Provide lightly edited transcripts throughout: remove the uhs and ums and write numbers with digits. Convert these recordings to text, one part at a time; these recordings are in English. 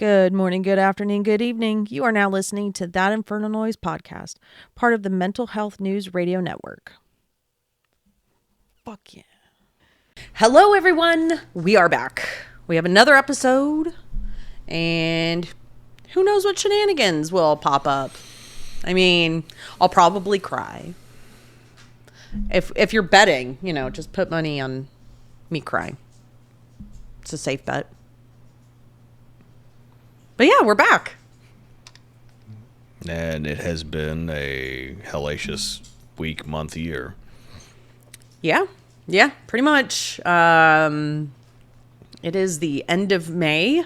Good morning, good afternoon, good evening. You are now listening to That Infernal Noise podcast, part of the Mental Health News Radio Network. Fuck yeah. Hello, everyone. We are back. We have another episode, and who knows what shenanigans will pop up. I mean, I'll probably cry. If you're betting, just put money on me crying. It's a safe bet. But yeah, we're back. And it has been a hellacious week, month, year. Yeah, pretty much. It is the end of May.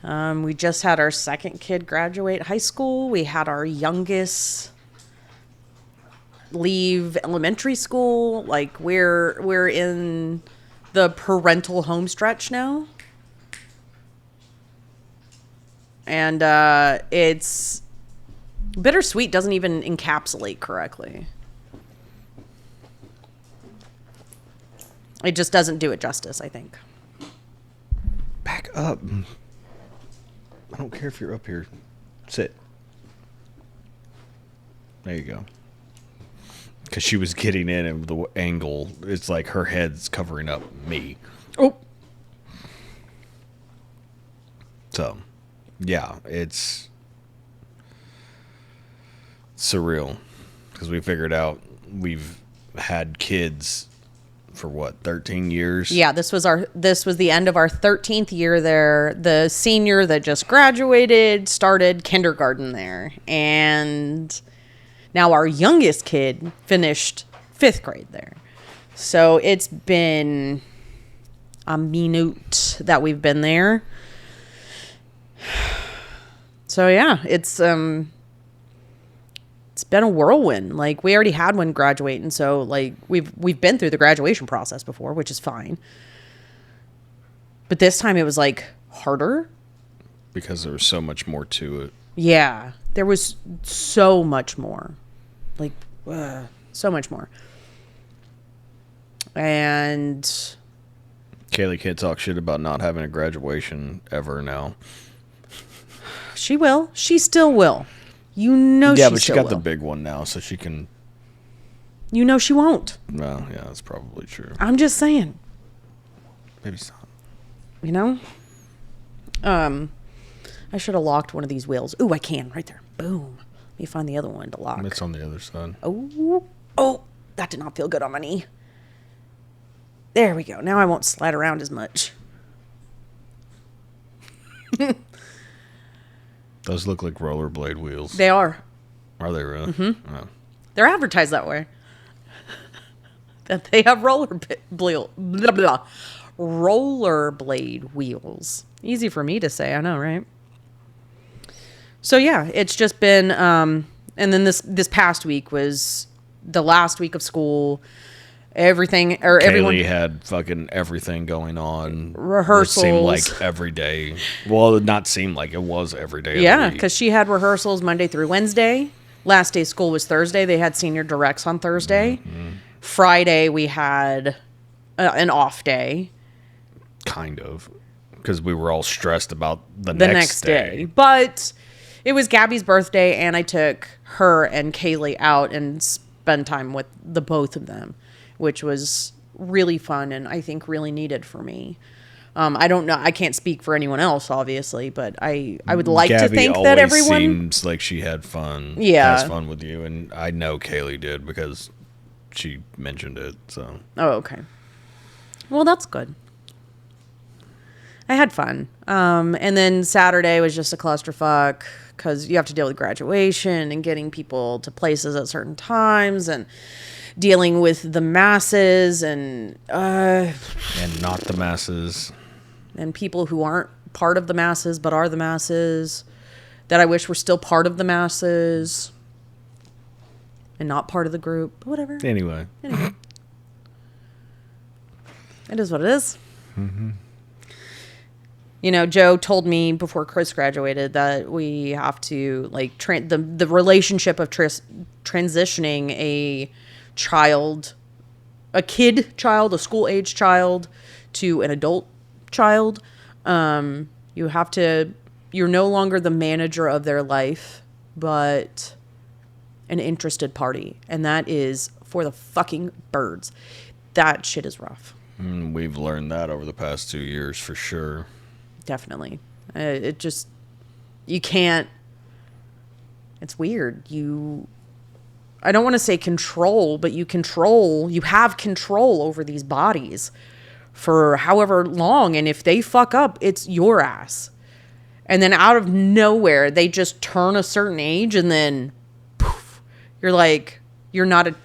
We just had our second kid graduate high school. We had our youngest leave elementary school. Like we're in the parental home stretch now. And it's bittersweet doesn't even encapsulate correctly. It just doesn't do it justice, I think. Back up. I don't care if you're up here. Sit. There you go. Because she was getting in and the angle, it's like her head's covering up me. Oh. So, yeah, it's surreal. Because we figured out we've had kids for what, 13 years? Yeah, this was the end of our 13th year there. The senior that just graduated started kindergarten there. And now our youngest kid finished 5th grade there. So it's been a minute that we've been there. So yeah, it's been a whirlwind. Like we already had one graduate, and so like we've been through the graduation process before, which is fine. But this time it was like harder because there was so much more to it. Yeah, there was so much more. Like so much more. And Kaylee can't talk shit about not having a graduation ever now. She will. She still will. Yeah, but she got the big one now, so she can. She won't. Well, yeah, that's probably true. I'm just saying. Maybe it's not. I should have locked one of these wheels. Ooh, I can right there. Boom. Let me find the other one to lock. It's on the other side. Oh, that did not feel good on my knee. There we go. Now I won't slide around as much. Those look like rollerblade wheels. They are. Are they really? Mm-hmm. Oh. They're advertised that way. That they have rollerblade wheels. Easy for me to say, I know, right? So yeah, it's just been, and then this past week was the last week of school. Everyone had fucking everything going on. Rehearsals. It seemed like every day. Well, it not seemed like it was every day. Yeah, because she had rehearsals Monday through Wednesday. Last day of school was Thursday. They had senior directs on Thursday. Mm-hmm. Friday we had an off day. Kind of, because we were all stressed about the next day. But it was Gabby's birthday, and I took her and Kaylee out and spent time with the both of them, which was really fun and I think really needed for me. I don't know. I can't speak for anyone else, obviously, but I would like Gabby to think that everyone seems like she had fun. Yeah, has fun with you, and I know Kaylee did because she mentioned it. So. Oh, okay. Well, that's good. I had fun. And then Saturday was just a clusterfuck because you have to deal with graduation and getting people to places at certain times and dealing with the masses and not the masses. And people who aren't part of the masses but are the masses that I wish were still part of the masses and not part of the group. Whatever. Anyway. It is what it is. Mm-hmm. Joe told me before Chris graduated that we have to like the relationship of transitioning a school age child to an adult child. You have to you're no longer the manager of their life, but an interested party. And that is for the fucking birds. That shit is rough. We've learned that over the past 2 years for sure. Definitely. You can't, it's weird. I don't want to say control, but you have control over these bodies for however long. And if they fuck up, it's your ass. And then out of nowhere, they just turn a certain age and then poof, you're like, you're not a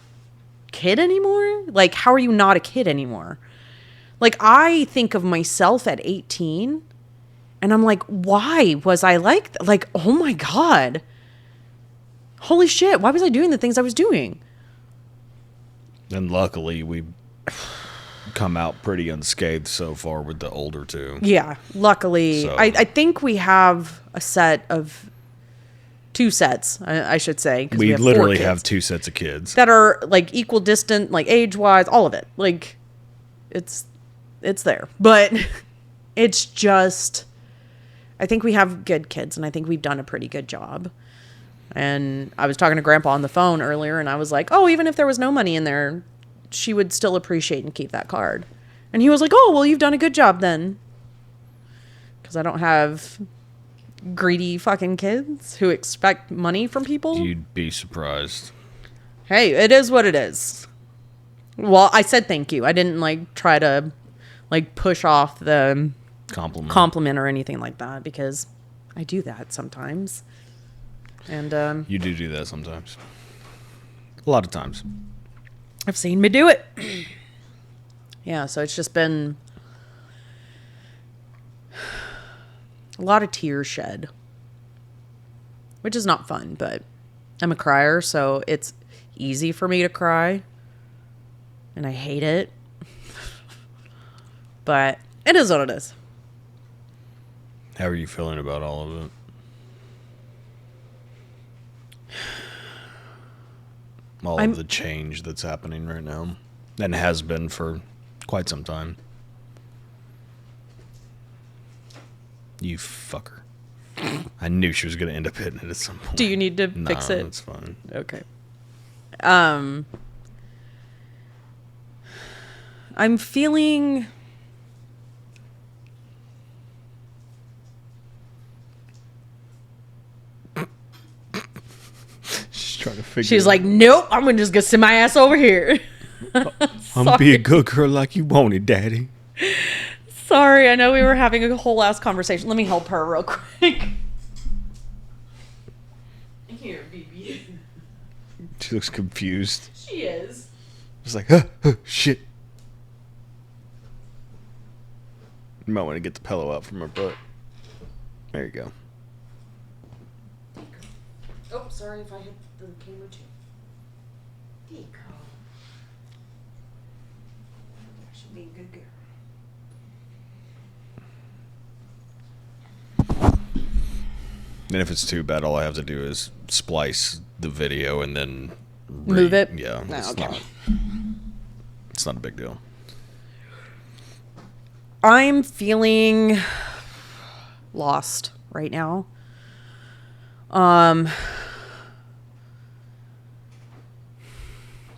kid anymore? Like, how are you not a kid anymore? Like, I think of myself at 18 and I'm like, why was I like, oh my God. Holy shit, why was I doing the things I was doing? And luckily, we come out pretty unscathed so far with the older two. Yeah, luckily. So. I think we have a set of 2 sets, I should say. We literally have 2 sets of kids. That are, like, equal distant, like, age-wise, all of it. Like, it's there. But it's just, I think we have good kids, and I think we've done a pretty good job. And I was talking to Grandpa on the phone earlier, and I was like, oh, even if there was no money in there, she would still appreciate and keep that card. And he was like, oh, well, you've done a good job then. Because I don't have greedy fucking kids who expect money from people. You'd be surprised. Hey, it is what it is. Well, I said thank you. I didn't, like, try to, like, push off the compliment or anything like that, because I do that sometimes. And you do that sometimes. A lot of times. I've seen me do it. Yeah, so it's just been a lot of tears shed, which is not fun, but I'm a crier, so it's easy for me to cry, and I hate it. But it is what it is. How are you feeling about all of it? All of the change that's happening right now, and has been for quite some time. You fucker. I knew she was going to end up hitting it at some point. Do you need to fix it? No, it's fine. Okay. I'm feeling... She's like, nope, I'm just gonna sit my ass over here. I'm gonna be a good girl like you wanted, Daddy. Sorry, I know we were having a whole ass conversation. Let me help her real quick. Here, baby. She looks confused. She is. She's like, shit. You might want to get the pillow out from her butt. There you go. Oh, sorry if I hit the camera too. There you go. I should be a good girl. And if it's too bad, all I have to do is splice the video and then move it. Yeah, no, it's not a big deal. I'm feeling lost right now.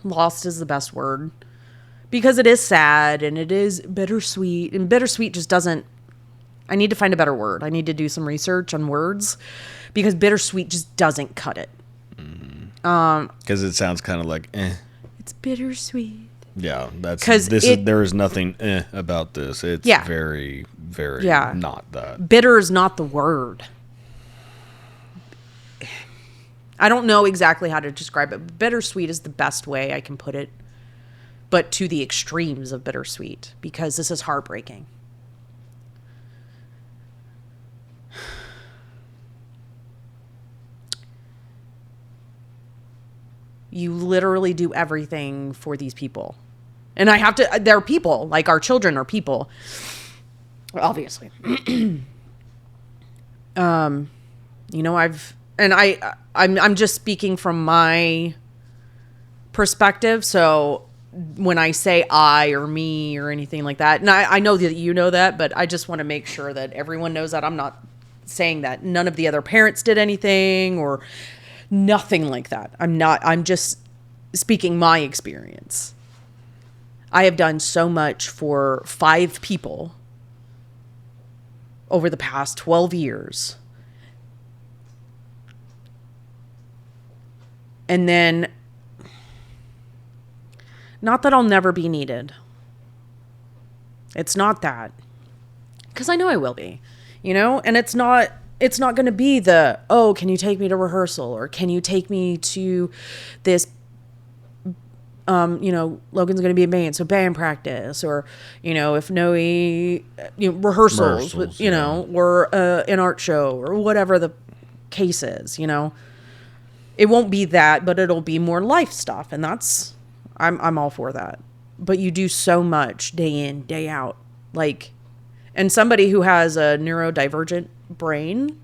Lost is the best word, because it is sad and it is bittersweet, and bittersweet just doesn't, I need to find a better word. I need to do some research on words, because bittersweet just doesn't cut it. Because it sounds kind of like, It's bittersweet. Yeah, there is nothing about this. It's very, very not that. Bitter is not the word. I don't know exactly how to describe it. But bittersweet is the best way I can put it, but to the extremes of bittersweet, because this is heartbreaking. You literally do everything for these people. And I have to, they're people, like our children are people. Obviously. I'm just speaking from my perspective. So when I say I or me or anything like that, and I know that you know that, but I just want to make sure that everyone knows that I'm not saying that none of the other parents did anything or nothing like that. I'm just speaking my experience. I have done so much for 5 people over the past 12 years. And then, not that I'll never be needed. It's not that. Because I know I will be, and it's not going to be can you take me to rehearsal, or can you take me to this, Logan's going to be in band, so band practice, or, if Noe, rehearsals with, or an art show, or whatever the case is, It won't be that, but it'll be more life stuff, and I'm all for that. But you do so much day in, day out, and somebody who has a neurodivergent brain,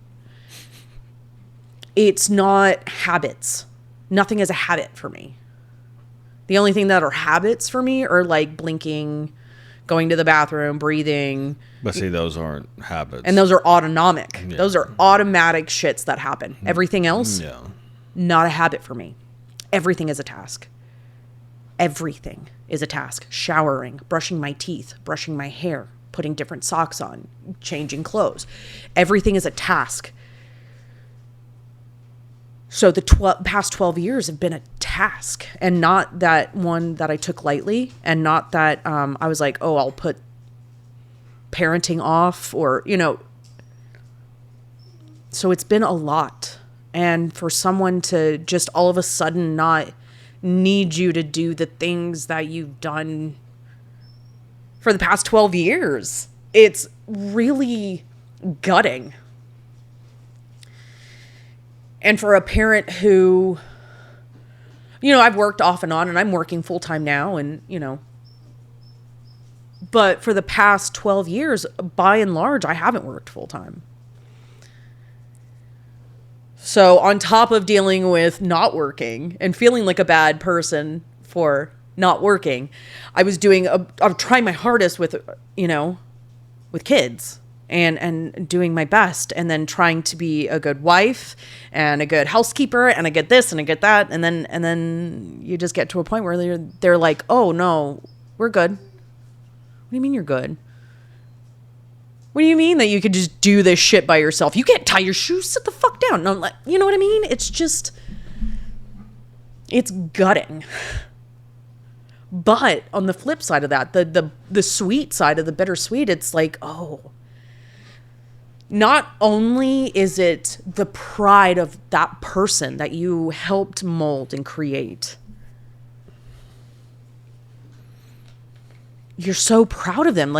it's not habits. Nothing is a habit for me. The only thing that are habits for me are blinking, going to the bathroom, breathing. But see, those aren't habits. And those are autonomic. Yeah. Those are automatic shits that happen. Everything else, not a habit for me. Everything is a task. Everything is a task. Showering, brushing my teeth, brushing my hair, putting different socks on, changing clothes. Everything is a task. So the past 12 years have been a task, and not that one that I took lightly, and not that I was like, oh, I'll put parenting off, or, So it's been a lot. And for someone to just all of a sudden not need you to do the things that you've done for the past 12 years, it's really gutting. And for a parent who, I've worked off and on, and I'm working full time now, and, but for the past 12 years, by and large, I haven't worked full time. So on top of dealing with not working and feeling like a bad person for not working, I was I'm trying my hardest with, with kids and doing my best, and then trying to be a good wife and a good housekeeper, and I get this and I get that. And then you just get to a point where they're like, oh no, we're good. What do you mean you're good? What do you mean that you could just do this shit by yourself? You can't tie your shoes. Sit the fuck down. No, you know what I mean? It's gutting. But on the flip side of that, the sweet side of the bittersweet, it's like, oh, not only is it the pride of that person that you helped mold and create, you're so proud of them.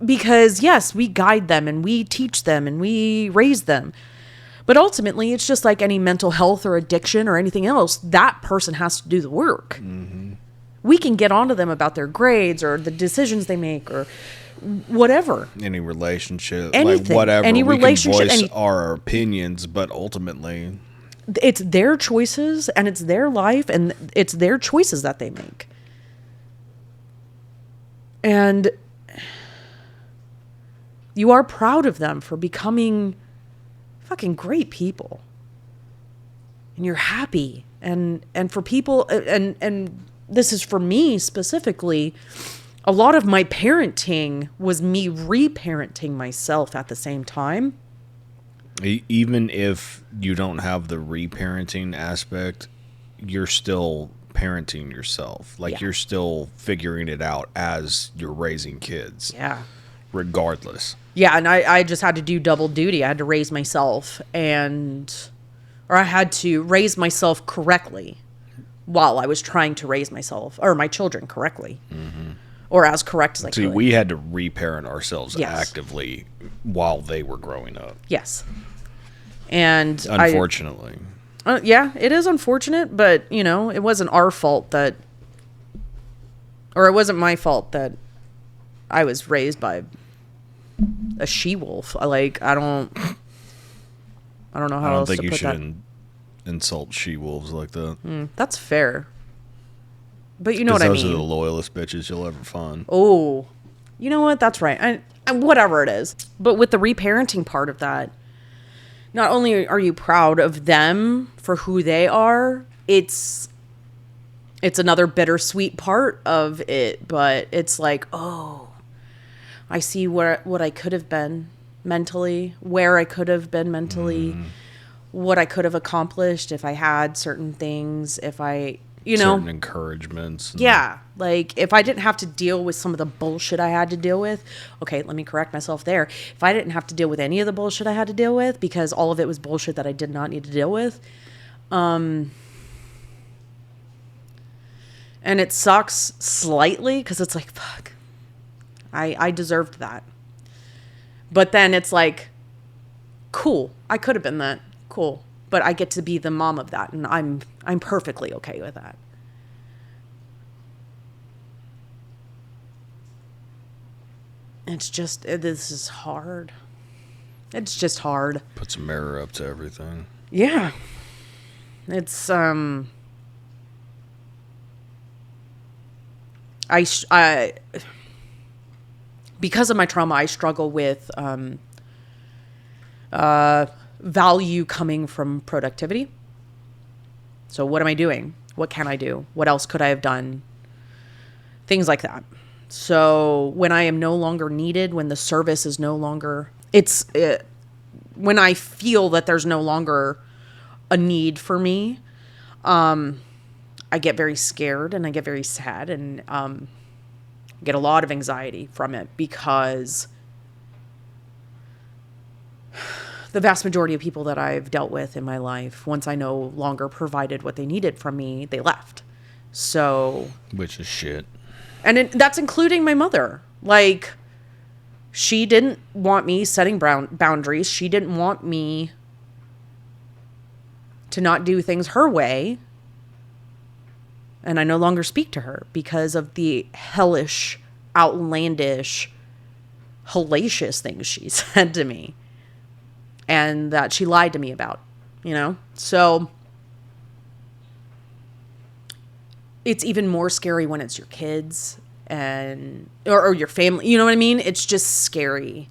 Because yes, we guide them and we teach them and we raise them. But ultimately, it's just like any mental health or addiction or anything else. That person has to do the work. Mm-hmm. We can get onto them about their grades or the decisions they make or whatever. Any relationship, anything, whatever. Any relationship, we can voice our opinions, but ultimately, it's their choices and it's their life and it's their choices that they make. And you are proud of them for becoming fucking great people. And you're happy. And for people, and this is for me specifically, a lot of my parenting was me reparenting myself at the same time. Even if you don't have the reparenting aspect, you're still parenting yourself. You're still figuring it out as you're raising kids. Yeah. Regardless. Yeah, and I just had to do double duty. I had to raise myself or I had to raise myself correctly while I was trying to raise myself or my children correctly. Mm-hmm. Or as correct as I could. See, we had to reparent ourselves actively while they were growing up. Yes. And unfortunately. Yeah, it is unfortunate, but, it wasn't our fault it wasn't my fault that I was raised by a she-wolf. I don't know how else to put that. I don't think you should insult she-wolves like that. That's fair. But you know what I mean. Those are the loyalest bitches you'll ever find. Oh, you know what? That's right. whatever it is. But with the reparenting part of that, not only are you proud of them for who they are, it's another bittersweet part of it, but it's like, oh, I see what I could have been mentally, where I could have been mentally, what I could have accomplished if I had certain things, if I, certain encouragements. Yeah. Like, if I didn't have to deal with some of the bullshit I had to deal with, okay, let me correct myself there. If I didn't have to deal with any of the bullshit I had to deal with, because all of it was bullshit that I did not need to deal with, and it sucks slightly, because it's like, fuck, I deserved that. But then it's like, cool, I could have been that. Cool. But I get to be the mom of that, and I'm perfectly okay with that. It's just, this is hard. It's just hard. Puts a mirror up to everything. Yeah. It's, because of my trauma, I struggle with, value coming from productivity. So what am I doing? What can I do? What else could I have done? Things like that. So when I am no longer needed, when the service is no longer, when I feel that there's no longer a need for me, I get very scared and I get very sad and get a lot of anxiety from it, because the vast majority of people that I've dealt with in my life, once I no longer provided what they needed from me, they left. So, which is shit. And that's including my mother. Like, she didn't want me setting boundaries. She didn't want me to not do things her way. And I no longer speak to her because of the hellish, outlandish, hellacious things she said to me. And that she lied to me about, So it's even more scary when it's your kids or your family. You know what I mean? It's just scary.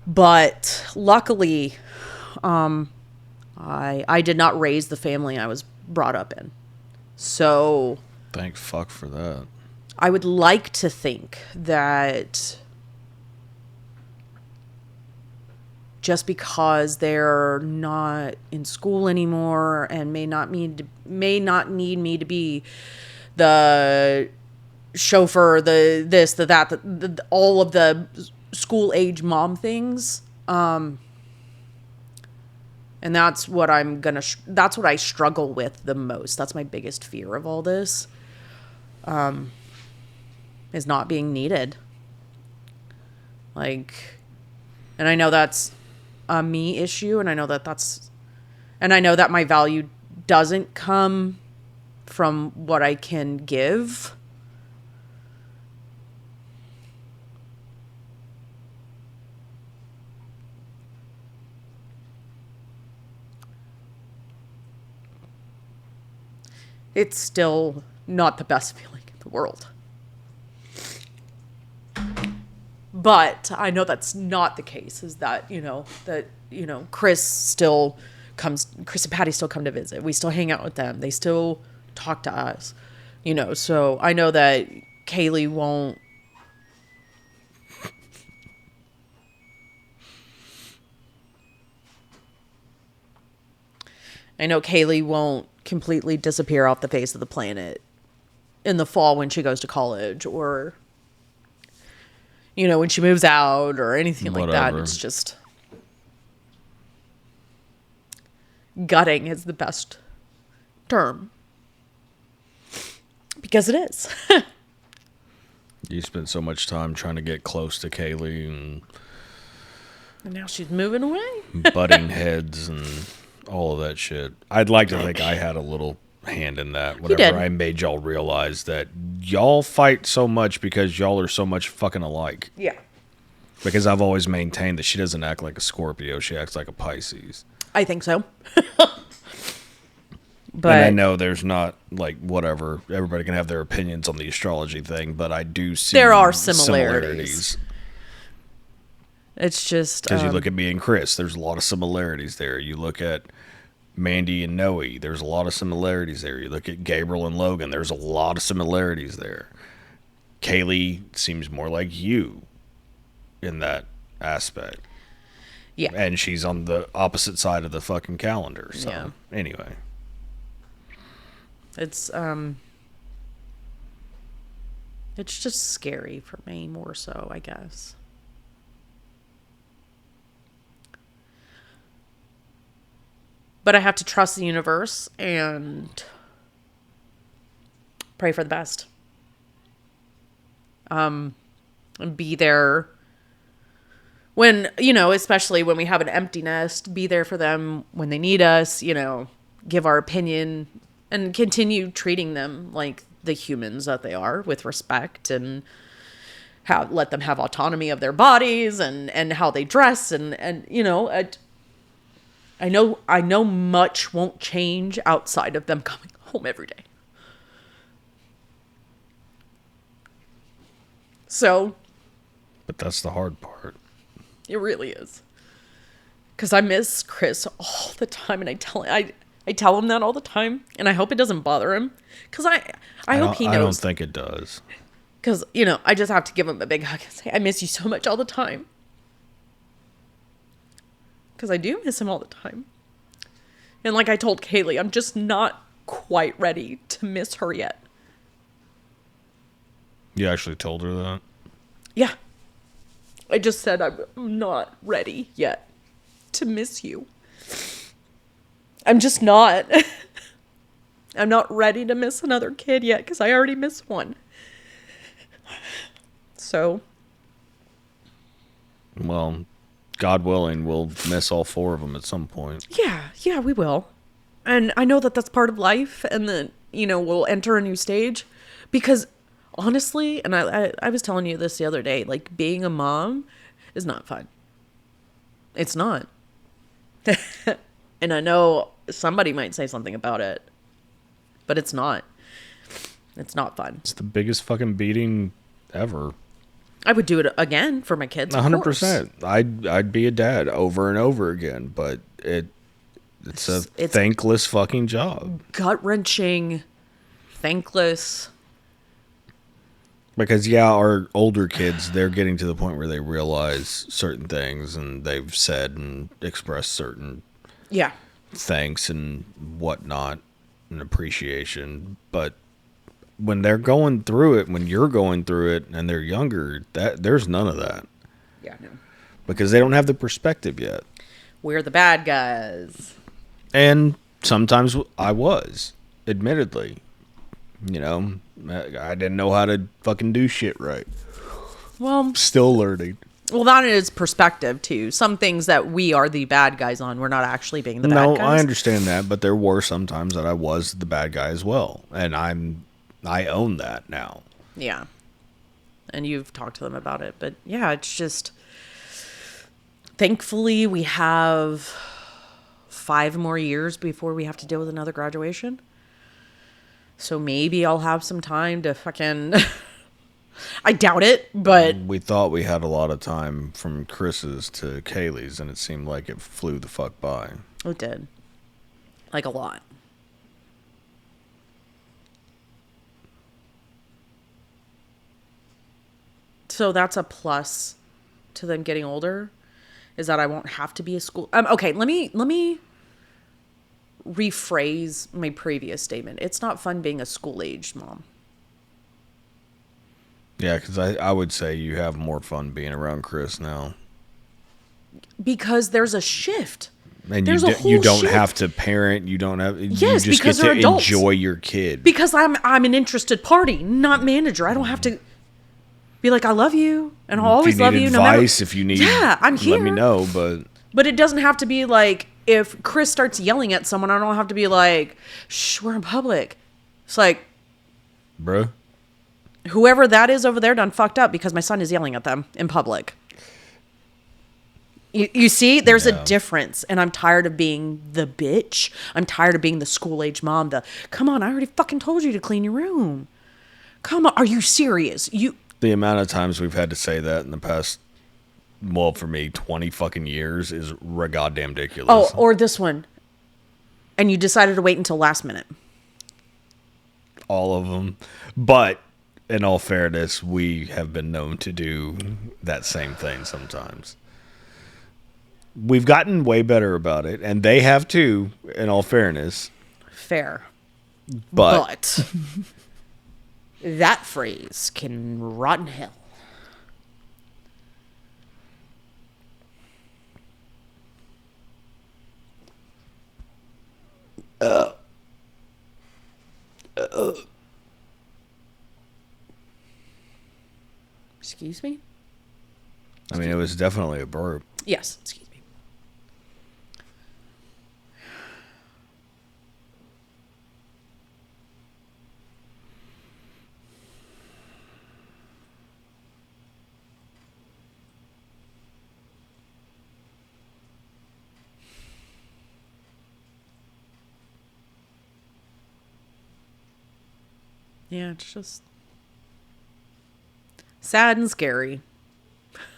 But luckily, I did not raise the family I was brought up in. So thank fuck for that. I would like to think that just because they're not in school anymore and may not need me to be the chauffeur, the this, the that, the all of the school age mom things. And that's what that's what I struggle with the most. That's my biggest fear of all this, is not being needed. And I know that's a me issue, and I know that my value doesn't come from what I can give. It's still not the best feeling in the world. But I know that's not the case, is that, Chris and Patty still come to visit. We still hang out with them. They still talk to us, so I know that Kaylee won't. I know Kaylee won't completely disappear off the face of the planet in the fall when she goes to college, or when she moves out or anything like that. It's just gutting is the best term, because it is. You spent so much time trying to get close to Kaylee, and now she's moving away. Butting heads and all of that shit. I'd like to think I had a little hand in that whenever I made y'all realize that y'all fight so much because y'all are so much fucking alike. Yeah. Because I've always maintained that she doesn't act like a Scorpio, she acts like a Pisces. I think so. But and I know there's not, whatever, everybody can have their opinions on the astrology thing, but I do see there are similarities. It's just Because you look at me and Chris, there's a lot of similarities there. You look at Mandy and Noe, there's a lot of similarities there. You look at Gabriel and Logan, there's a lot of similarities there. Kaylee seems more like you in that aspect. yeah. And she's on the opposite side of the fucking calendar. So, Yeah. anyway. It's just scary for me more so, I guess. But I have to trust the universe and pray for the best. And be there when, especially when we have an empty nest, be there for them when they need us, give our opinion and continue treating them like the humans that they are, with respect, and let them have autonomy of their bodies and how they dress. I know much won't change outside of them coming home every day. So. But that's the hard part. It really is. Because I miss Chris all the time, and I tell him that all the time, and I hope it doesn't bother him. Because I hope he knows. I don't think it does. Because, I just have to give him a big hug and say, I miss you so much all the time. Because I do miss him all the time. And like I told Kaylee, I'm just not quite ready to miss her yet. You actually told her that? Yeah. I just said I'm not ready yet to miss you. I'm just not. I'm not ready to miss another kid yet because I already missed one. So. Well, God willing, we'll miss all 4 of them at some point. Yeah, we will. And I know that that's part of life, and that, we'll enter a new stage. Because, honestly, and I was telling you this the other day, like, being a mom is not fun. It's not. And I know somebody might say something about it, but it's not. It's not fun. It's the biggest fucking beating ever. I would do it again for my kids. 100%. I'd be a dad over and over again, but it's a thankless fucking job. Gut-wrenching, thankless. Because, our older kids, they're getting to the point where they realize certain things, and they've said and expressed certain thanks and whatnot and appreciation. But when they're going through it, when you're going through it, and they're younger, there's none of that. Yeah, no. Because they don't have the perspective yet. We're the bad guys. And sometimes I was, admittedly. I didn't know how to fucking do shit right. Well, still learning. Well, that is perspective, too. Some things that we are the bad guys on, we're not actually being the bad guys. No, I understand that, but there were some times that I was the bad guy as well. And I own that now. Yeah. And you've talked to them about it. But yeah, it's just, thankfully we have 5 more years before we have to deal with another graduation. So maybe I'll have some time to fucking, I doubt it, but. We thought we had a lot of time from Chris's to Kaylee's, and it seemed like it flew the fuck by. It did. Like a lot. So that's a plus to them getting older, is that I won't have to be a school. Okay, let me rephrase my previous statement. It's not fun being a school-aged mom. Yeah, because I would say you have more fun being around Chris now. Because there's a shift. And you don't shift. Have to parent. You don't have. Yes, you just because get they're to adults. Enjoy your kid. Because I'm an interested party, not manager. I don't have to be like, I love you, and I'll always love you. Advice, no matter. If you need, I'm here. Let me know. But it doesn't have to be like, if Chris starts yelling at someone, I don't have to be like, shh, we're in public. It's like, bruh, whoever that is over there done fucked up because my son is yelling at them in public. You see, there's a difference, and I'm tired of being the bitch. I'm tired of being the school-age mom. Come on, I already fucking told you to clean your room. Come on, are you serious? The amount of times we've had to say that in the past well, for me, 20 fucking years is goddamn ridiculous. Oh, or this one. And you decided to wait until last minute. All of them. But in all fairness, we have been known to do that same thing sometimes. We've gotten way better about it, and they have too, in all fairness. Fair. But that phrase can rot in hell. Excuse me? I mean, it was definitely a burp. Yes, excuse me. Yeah, it's just sad and scary.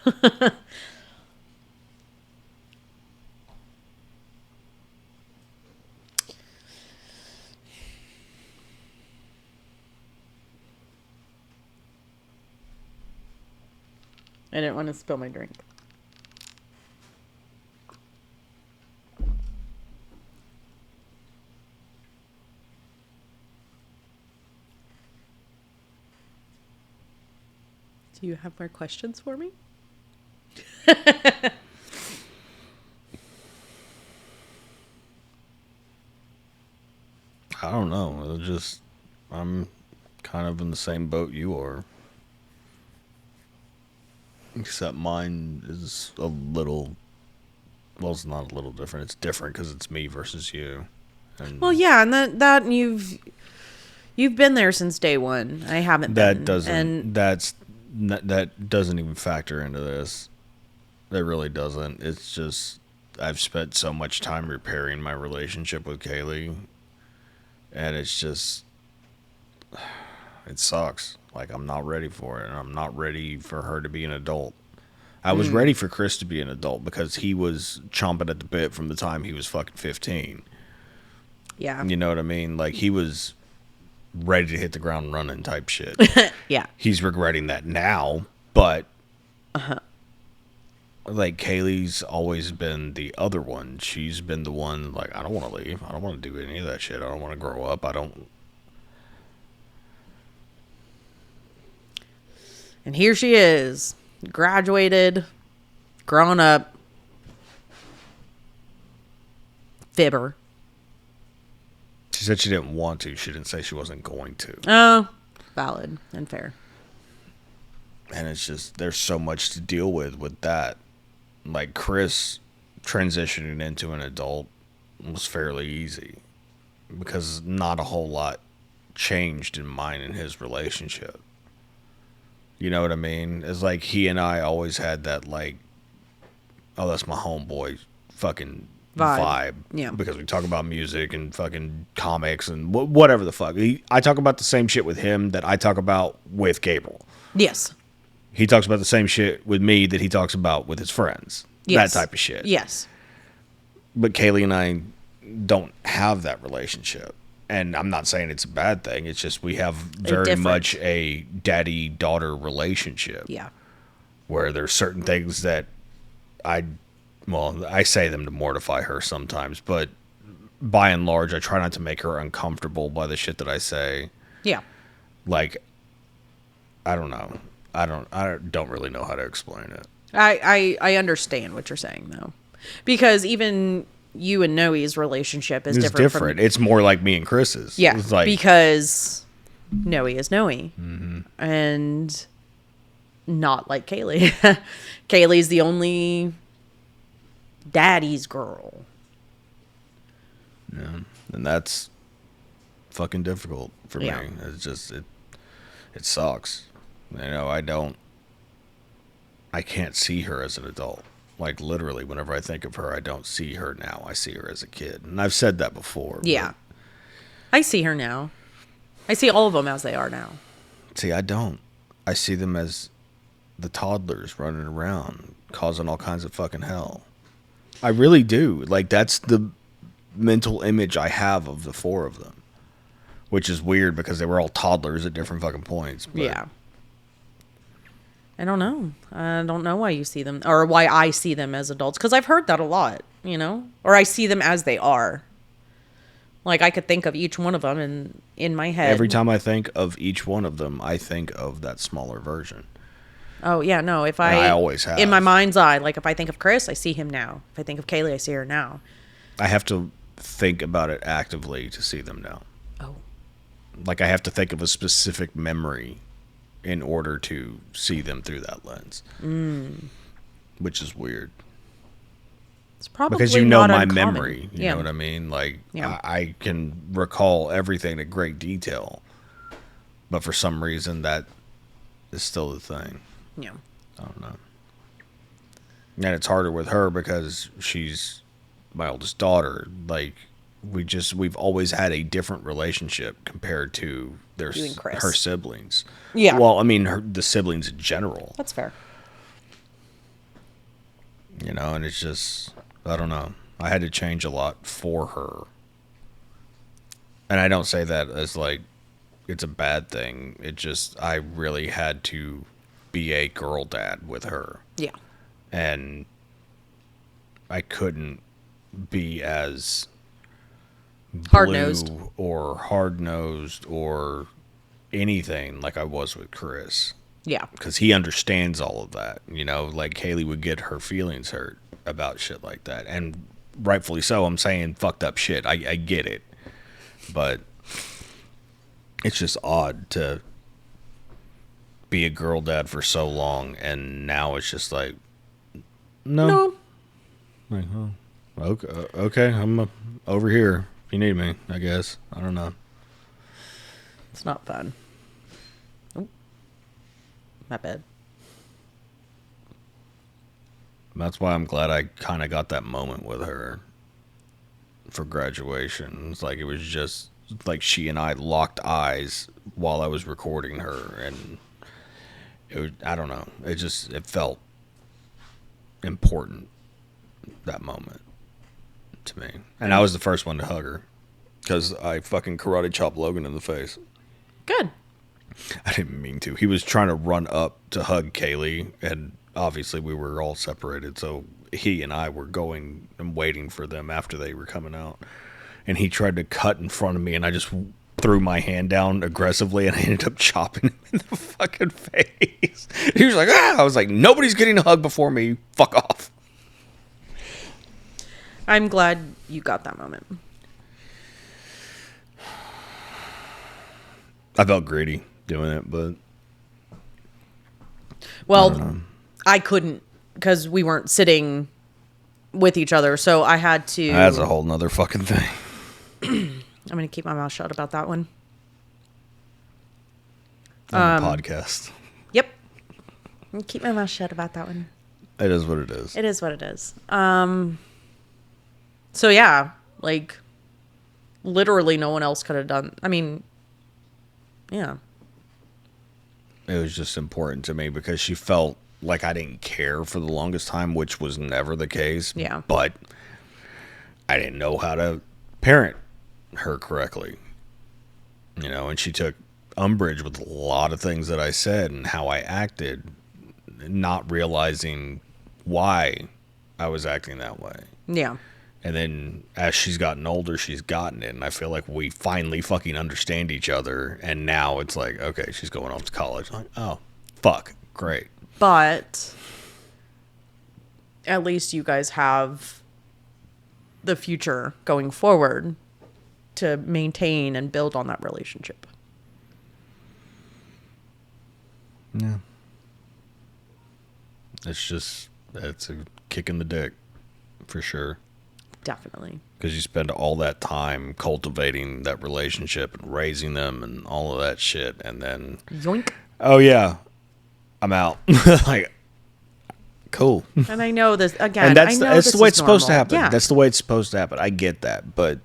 I didn't want to spill my drink. Do you have more questions for me? I don't know. I'm kind of in the same boat you are. Except mine is a little, well, it's not a little different. It's different because it's me versus you. And Well, yeah, and that you've been there since day one. I haven't been. That doesn't even factor into this. It really doesn't. It's just I've spent so much time repairing my relationship with Kaylee, and it's just it sucks. Like, I'm not ready for it, and I'm not ready for her to be an adult. I was ready for Chris to be an adult because he was chomping at the bit from the time he was fucking 15. Yeah. You know what I mean? Like, he was ready to hit the ground running type shit. Yeah. He's regretting that now, but like, Kaylee's always been the other one. She's been the one, like, I don't want to leave. I don't want to do any of that shit. I don't want to grow up. I don't. And here she is, graduated, grown up, fibber. She said she didn't want to. She didn't say she wasn't going to. Oh, valid and fair. And it's just, there's so much to deal with that. Like, Chris transitioning into an adult was fairly easy because not a whole lot changed in mine and his relationship. You know what I mean? It's like he and I always had that, like, oh, that's my homeboy fucking vibe. Yeah. Because we talk about music and fucking comics and whatever the fuck. I talk about the same shit with him that I talk about with Gabriel. Yes. He talks about the same shit with me that he talks about with his friends. Yes. That type of shit. Yes. But Kaylee and I don't have that relationship. And I'm not saying it's a bad thing. It's just we have very much a daddy-daughter relationship. Yeah. Where there's certain things that I say them to mortify her sometimes. But by and large, I try not to make her uncomfortable by the shit that I say. Yeah. Like, I don't know. I don't really know how to explain it. I understand what you're saying, though. Because even you and Noe's relationship is different. It's more like me and Chris's. Yeah, it's like, because Noe is Noe. Mm-hmm. And not like Kaylee. Kaylee's the only daddy's girl. Yeah, and that's fucking difficult for Yeah. me. It's just, it sucks. You know, I can't see her as an adult. Like, literally, whenever I think of her, I don't see her now. I see her as a kid. And I've said that before. Yeah. I see her now. I see all of them as they are now. See, I don't. I see them as the toddlers running around causing all kinds of fucking hell. I really do. Like, that's the mental image I have of the four of them, which is weird because they were all toddlers at different fucking points. But Yeah. I don't know. I don't know why you see them, or why I see them as adults, because I've heard that a lot, or I see them as they are. Like, I could think of each one of them in my head. Every time I think of each one of them, I think of that smaller version. Oh, yeah, no. And I always have. In my mind's eye, like, if I think of Chris, I see him now. If I think of Kaylee, I see her now. I have to think about it actively to see them now. Oh. Like, I have to think of a specific memory in order to see them through that lens. Which is weird. It's probably because not my uncommon. memory. You know what I mean? Like, Yeah. I can recall everything in great detail. But for some reason, that is still the thing. Yeah. I don't know. And it's harder with her because she's my oldest daughter. Like, we've always had a different relationship compared to You and Chris. her siblings. Yeah. Well, I mean, the siblings in general. That's fair. And it's just, I don't know. I had to change a lot for her. And I don't say that as like it's a bad thing. It just, I really had to be a girl dad with her. Yeah. And I couldn't be as Hard-nosed. blue or hard-nosed or anything like I was with Chris. Yeah. Because he understands all of that. Like Kaylee would get her feelings hurt about shit like that. And rightfully so. I'm saying fucked up shit. I get it. But it's just odd to be a girl dad for so long. And now it's just like, no. Like, oh, okay. I'm over here if you need me, I guess. I don't know. It's not fun. Oh. My bad. That's why I'm glad I kind of got that moment with her for graduation. It's like it was just like she and I locked eyes while I was recording her, and it was, I don't know. It felt important, that moment, to me. And I was the first one to hug her because I fucking karate chopped Logan in the face. Good. I didn't mean to. He was trying to run up to hug Kaylee, and obviously we were all separated, so he and I were going and waiting for them after they were coming out. And he tried to cut in front of me, and I just threw my hand down aggressively, and I ended up chopping him in the fucking face. He was like, ah! I was like, nobody's getting a hug before me. Fuck off. I'm glad you got that moment. I felt greedy doing it, but... Well, I couldn't because we weren't sitting with each other, so I had to... That's a whole nother fucking thing. I'm going to keep my mouth shut about that one. On the podcast. Yep. I'm gonna keep my mouth shut about that one. It is what it is. It is what it is. So yeah, like literally no one else could have done. I mean, yeah. It was just important to me because she felt like I didn't care for the longest time, which was never the case. Yeah. But I didn't know how to parent her correctly. And she took umbrage with a lot of things that I said and how I acted, not realizing why I was acting that way. Yeah. And then as she's gotten older, she's gotten it. And I feel like we finally fucking understand each other. And now it's like, okay, she's going off to college. I'm like, oh, fuck. Great. But at least you guys have the future going forward to maintain and build on that relationship. Yeah. It's a kick in the dick for sure. Definitely. Because you spend all that time cultivating that relationship and raising them and all of that shit. And then, Yoink. oh, yeah, I'm out. Like, cool. And I know this, again, And that's this the way is it's supposed to normal. happen. Yeah. That's the way it's supposed to happen. I get that. But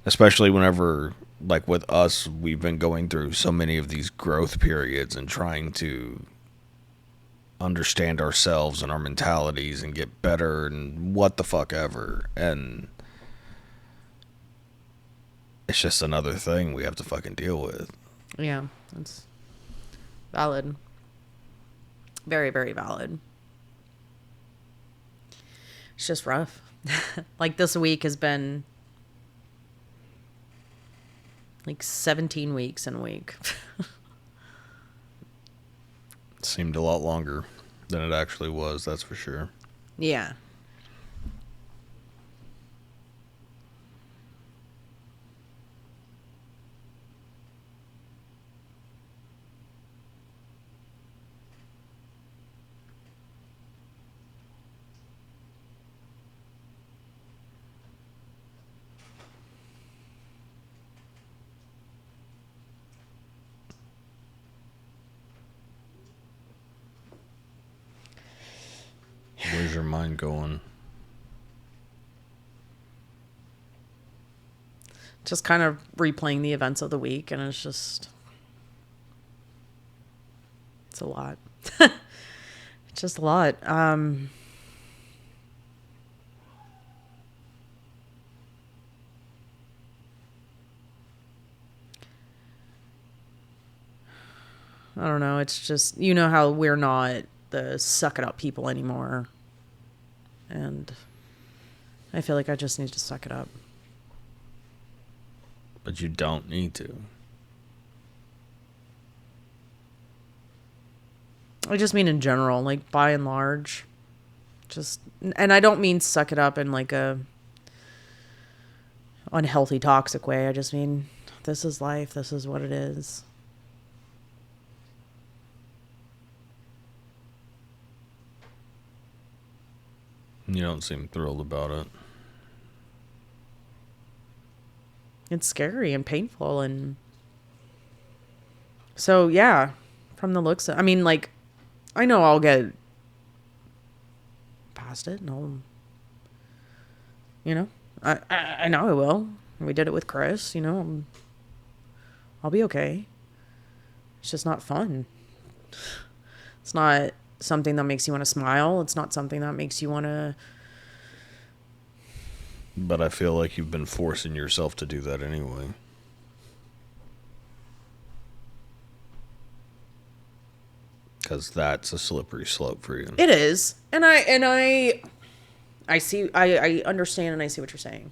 especially whenever, like with us, we've been going through so many of these growth periods and trying to understand ourselves and our mentalities and get better and what the fuck ever. And it's just another thing we have to fucking deal with. Yeah, that's valid. Very, very valid. It's just rough. Like this week has been like 17 weeks in a week. It seemed a lot longer than it actually was, that's for sure. Yeah. Where's your mind going? Just kind of replaying the events of the week, and it's a lot. It's just a lot. I don't know. It's just, you know how we're not the suck it up people anymore. And I feel like I just need to suck it up. But you don't need to. I just mean in general, like by and large. Just, and I don't mean suck it up in like a unhealthy, toxic way. I just mean this is life. This is what it is. You don't seem thrilled about it. It's scary and painful, and so yeah, from the looks of, I mean, like, I know I'll get past it, and I'll, you know, I know I will. We did it with Chris, you know. I'll be okay. It's just not fun. It's not something that makes you want to smile. It's not something that makes you want to. But I feel like you've been forcing yourself to do that anyway. Because that's a slippery slope for you. It is. And I see, I understand, and I see what you're saying.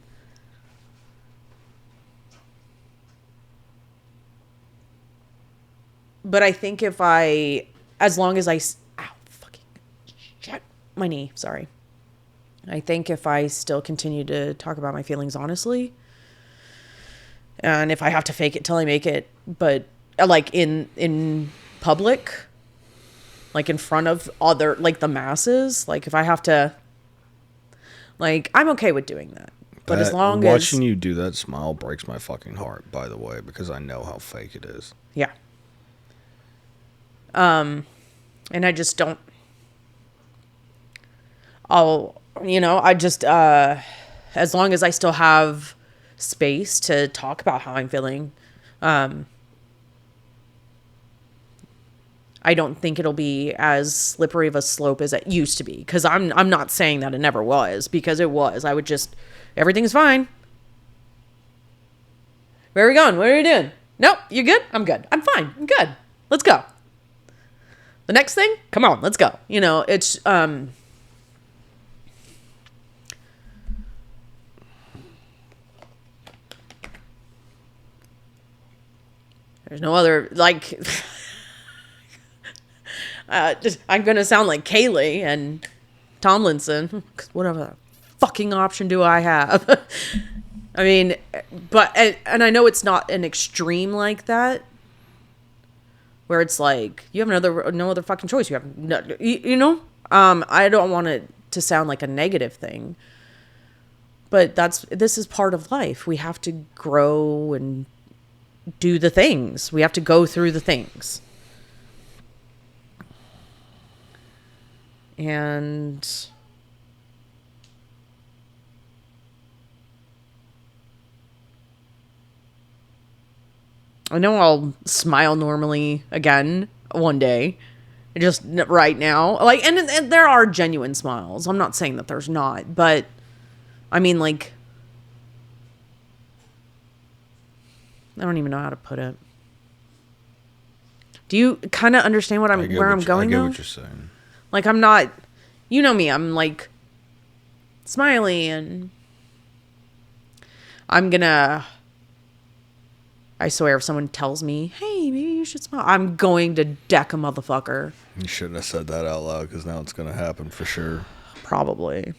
But I think as long as ow, fucking shit, my knee, sorry. I think if I still continue to talk about my feelings honestly, and if I have to fake it till I make it, but like in public, like in front of other, like the masses, like if I have to, like, I'm okay with doing that. But as long watching as watching you do that smile breaks my fucking heart, by the way, because I know how fake it is. Yeah. And I just don't, I just, as long as I still have space to talk about how I'm feeling, I don't think it'll be as slippery of a slope as it used to be. Because I'm not saying that it never was, because it was. I would just, everything's fine. Where are we going? What are you doing? Nope, you good? I'm good. I'm fine. I'm good. Let's go. The next thing? Come on, let's go. You know, it's, there's no other, like, I'm going to sound like Kaylee and Tomlinson. Whatever fucking option do I have? I mean, but, and I know it's not an extreme like that, where it's like, you have no other fucking choice. You have, no, you know? I don't want it to sound like a negative thing, but this is part of life. We have to grow and do the things. We have to go through the things. And I know I'll smile normally again one day, just right now. Like, and there are genuine smiles. I'm not saying that there's not, but I mean, like, I don't even know how to put it. Do you kind of understand where I'm going? I get what you're saying. Like, I'm not, you know me, I'm like smiley, and I swear if someone tells me, hey, maybe you should smile, I'm going to deck a motherfucker. You shouldn't have said that out loud, because now it's going to happen for sure. Probably.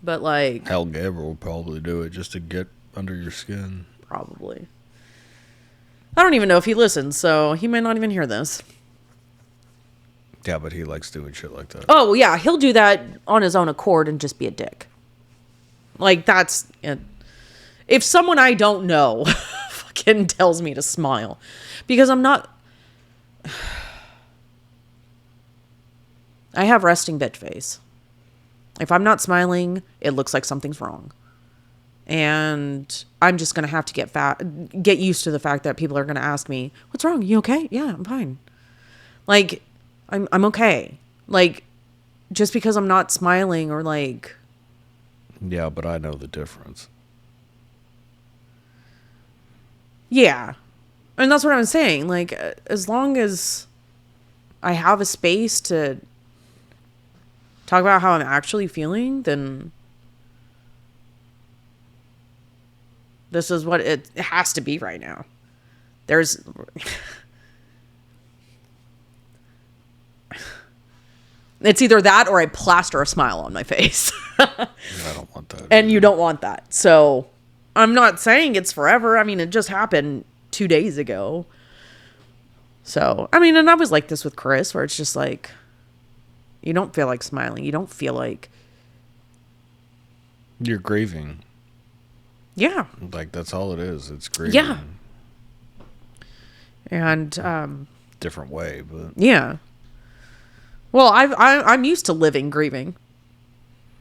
But like, hell, Gabriel will probably do it just to get under your skin. Probably. I don't even know if he listens, so he might not even hear this. Yeah, but he likes doing shit like that. Oh, yeah, he'll do that on his own accord and just be a dick. Like, that's... If someone I don't know fucking tells me to smile, because I'm not... I have resting bitch face. If I'm not smiling, it looks like something's wrong. And I'm just going to have to get used to the fact that people are going to ask me, what's wrong? You okay? Yeah, I'm fine. Like, I'm okay. Like, just because I'm not smiling or like... Yeah, but I know the difference. Yeah. And that's what I'm saying. Like, as long as I have a space to talk about how I'm actually feeling, then this is what it has to be right now. There's... It's either that or I plaster a smile on my face. I don't want that. And you don't want that. So I'm not saying it's forever. I mean, it just happened 2 days ago. So, I mean, and I was like this with Chris, where it's just like, you don't feel like smiling. You don't feel like... You're grieving. Yeah. Like, that's all it is. It's grieving. Yeah. And... different way, but... Yeah. Well, I'm used to grieving.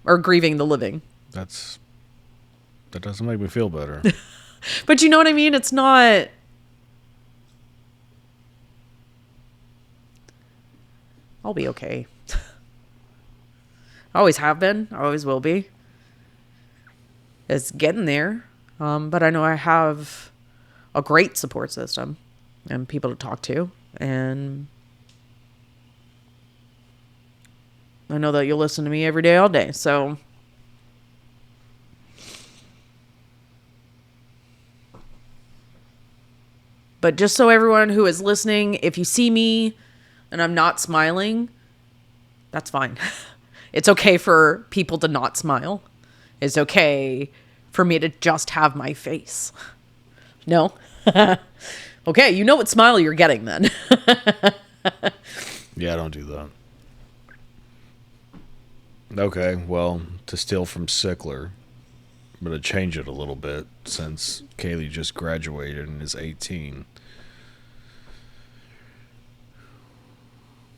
Or grieving the living. That doesn't make me feel better. But you know what I mean? It's not... I'll be okay. I always have been. I always will be. It's getting there. But I know I have a great support system and people to talk to. And I know that you'll listen to me every day, all day. So but just so everyone who is listening, if you see me and I'm not smiling, that's fine. It's okay for people to not smile. It's okay for me to just have my face. No? Okay, you know what smile you're getting then. Yeah, don't do that. Okay, well, to steal from Sickler, I'm going to change it a little bit since Kaylee just graduated and is 18.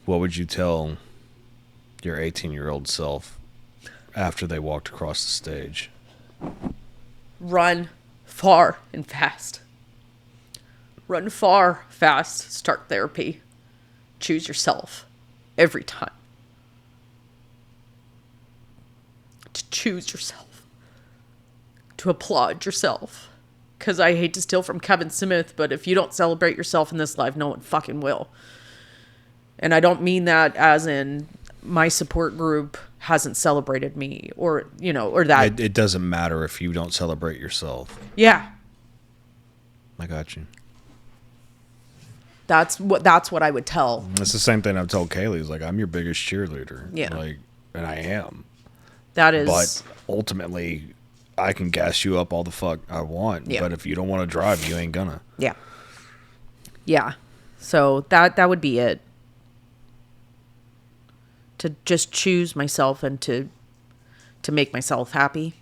What would you tell your 18-year-old self after they walked across the stage? Run far and fast. Run far, fast, start therapy. Choose yourself every time. To choose yourself. To applaud yourself. Because I hate to steal from Kevin Smith, but if you don't celebrate yourself in this life, no one fucking will. And I don't mean that as in my support group hasn't celebrated me or, you know, or that. It doesn't matter if you don't celebrate yourself. Yeah. I got you. That's what I would tell. It's the same thing I've told Kaylee. It's like, I'm your biggest cheerleader. Yeah. Like, and I am. That is. But ultimately, I can gas you up all the fuck I want. Yeah. But if you don't want to drive, you ain't gonna. Yeah. Yeah. So that would be it. To just choose myself and to make myself happy.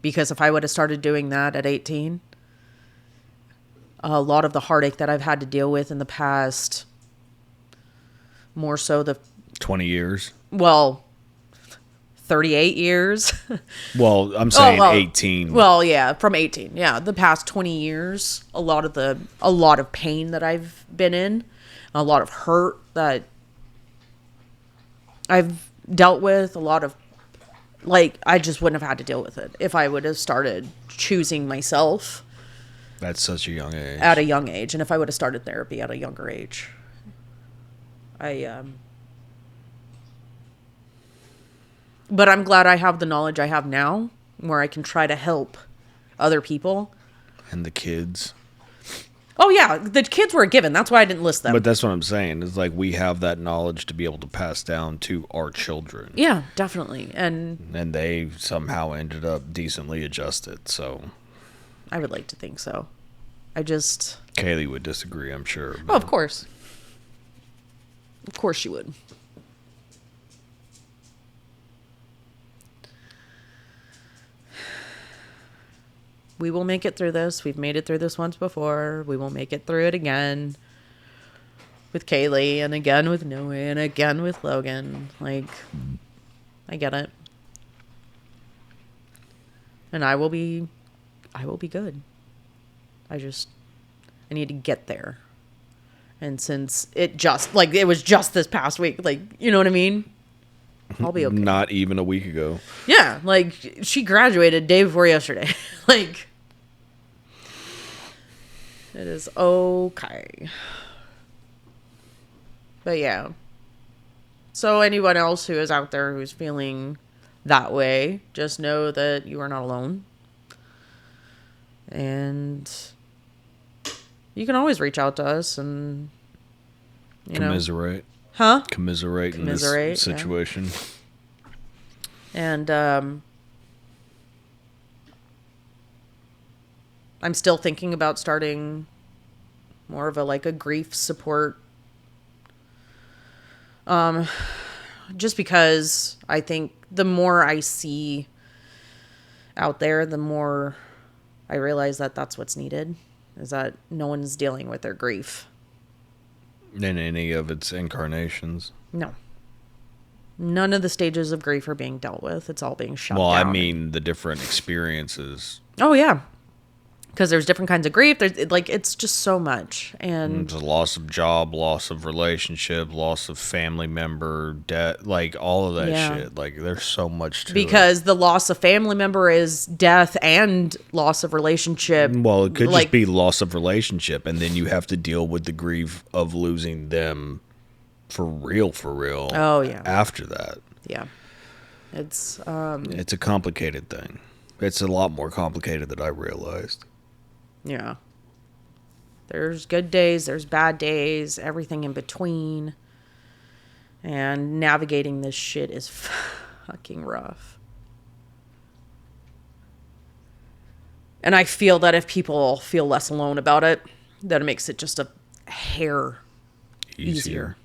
Because if I would have started doing that at 18, a lot of the heartache that I've had to deal with in the past, more so the 20 years. Well, 38 years. Well, I'm saying 18. Well, yeah, from 18. Yeah, the past 20 years, a lot of pain that I've been in, a lot of hurt that I've dealt with, a lot of, like, I just wouldn't have had to deal with it if I would have started choosing myself. At such a young age. At a young age. And if I would have started therapy at a younger age. But I'm glad I have the knowledge I have now where I can try to help other people. And the kids. Oh, yeah. The kids were a given. That's why I didn't list them. But that's what I'm saying. It's like we have that knowledge to be able to pass down to our children. Yeah, definitely. And they somehow ended up decently adjusted. So I would like to think so. Kaylee would disagree, I'm sure. Oh, of course. Of course she would. We will make it through this. We've made it through this once before. We will make it through it again with Kaylee and again with Noah and again with Logan. Like, I get it. And I will be good. I need to get there. And since it was just this past week, like, you know what I mean? I'll be okay. Not even a week ago. Yeah, like, she graduated day before yesterday. Like, it is okay. But yeah. So anyone else who is out there who's feeling that way, just know that you are not alone. And you can always reach out to us and, commiserate. Huh? Commiserate in this situation. Yeah. And I'm still thinking about starting more of a grief support. Just because I think the more I see out there, the more I realize that that's what's needed, is that no one's dealing with their grief. In any of its incarnations. No. None of the stages of grief are being dealt with. It's all being shut down. Well, I mean the different experiences. Oh, yeah. Because there's different kinds of grief. It's just so much. And the loss of job, loss of relationship, loss of family member, death, like all of that shit. Like, there's so much to it. Because the loss of family member is death and loss of relationship. Well, it could just be loss of relationship, and then you have to deal with the grief of losing them for real. Oh, yeah. After that. Yeah. It's a complicated thing. It's a lot more complicated than I realized. Yeah. There's good days, there's bad days, everything in between. And navigating this shit is fucking rough. And I feel that if people feel less alone about it, that it makes it just a hair easier.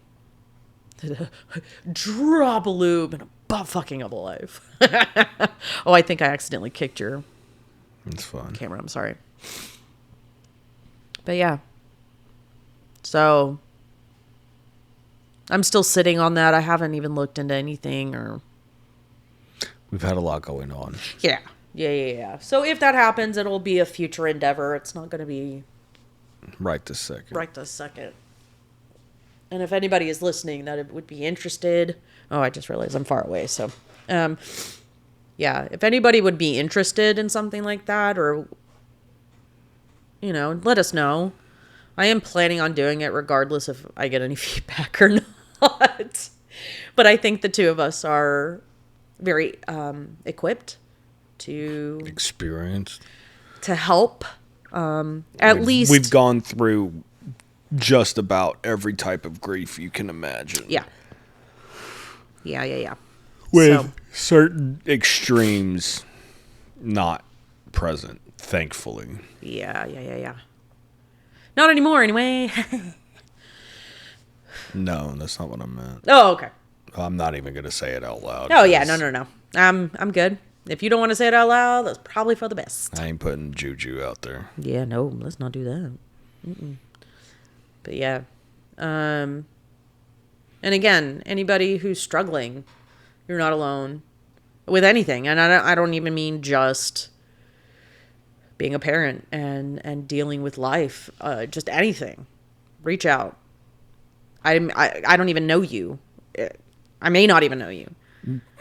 Drop a lube and a butt fucking up alive. Oh, I think I accidentally kicked your camera. I'm sorry. But yeah. So I'm still sitting on that. I haven't even looked into anything or. We've had a lot going on. Yeah. Yeah. So if that happens, it'll be a future endeavor. It's not going to be right this second. And if anybody is listening that would be interested. Oh, I just realized I'm far away. So, yeah, if anybody would be interested in something like that, or, let us know. I am planning on doing it regardless if I get any feedback or not. But I think the two of us are very equipped to experienced to help. At least we've gone through just about every type of grief you can imagine. Yeah. With certain extremes not present, thankfully. Yeah. Not anymore, anyway. No, that's not what I meant. Oh, okay. I'm not even going to say it out loud. Oh, yeah, no. I'm good. If you don't want to say it out loud, that's probably for the best. I ain't putting juju out there. Yeah, no, let's not do that. But yeah. And again, anybody who's struggling, you're not alone with anything. And I don't even mean just being a parent and dealing with life. Just anything. Reach out. I don't even know you. I may not even know you.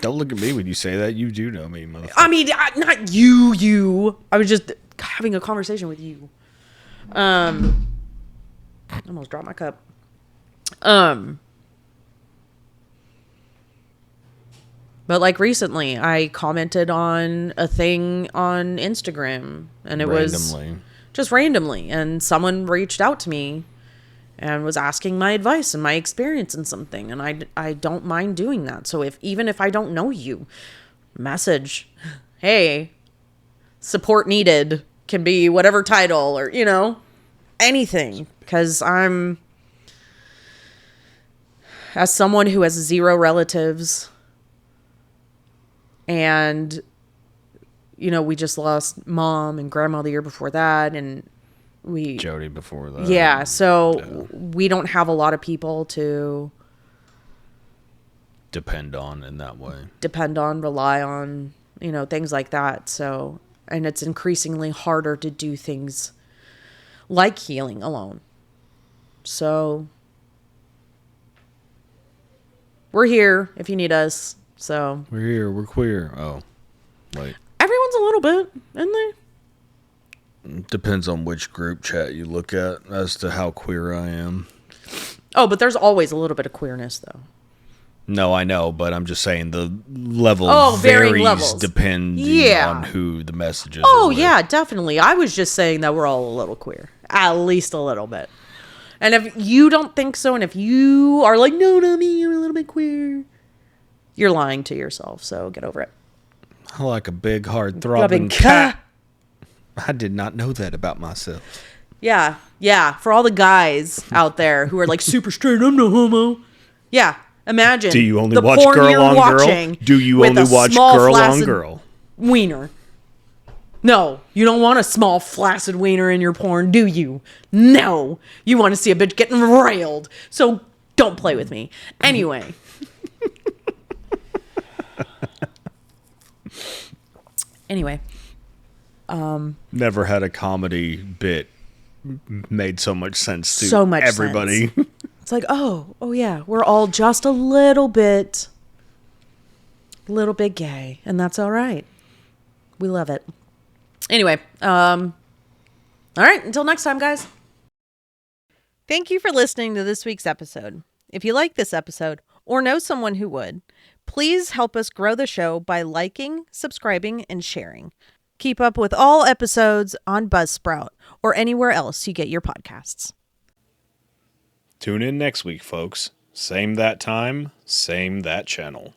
Don't look at me when you say that. You do know me, motherfucker. I mean, not you. I was just having a conversation with you. Almost dropped my cup. But like recently, I commented on a thing on Instagram, and it was just randomly, and someone reached out to me and was asking my advice and my experience in something, and I don't mind doing that. So even if I don't know you, message, hey, support needed, can be whatever title or, anything, because as someone who has 0 relatives, and we just lost mom and grandma the year before that, and Jody before that. Yeah, so we don't have a lot of people to depend on in that way. Rely on, things like that. So, and it's increasingly harder to do things like healing alone. So, we're here if you need us. So, we're here. We're queer. Oh, wait. Everyone's a little bit, isn't they? Depends on which group chat you look at as to how queer I am. Oh, but there's always a little bit of queerness, though. No, I know, but I'm just saying the level varies depending on who the message is. Oh, yeah, definitely. I was just saying that we're all a little queer. At least a little bit. And if you don't think so, and if you are like, no, not me, I'm a little bit queer, you're lying to yourself, so get over it. I like a big, hard, throbbing cat. I did not know that about myself. Yeah. For all the guys out there who are like super straight, I'm no homo. Yeah. Imagine. Do you only watch girl on girl? Do you only watch girl on girl? Wiener. No, you don't want a small flaccid wiener in your porn, do you? No. You want to see a bitch getting railed. So don't play with me. Anyway. Never had a comedy bit made so much sense to everybody. Sense. It's like, oh yeah, we're all just a little bit gay, and that's all right. We love it. Anyway, all right, until next time, guys. Thank you for listening to this week's episode. If you like this episode or know someone who would, please help us grow the show by liking, subscribing, and sharing. Keep up with all episodes on Buzzsprout or anywhere else you get your podcasts. Tune in next week, folks. Same that time, same that channel.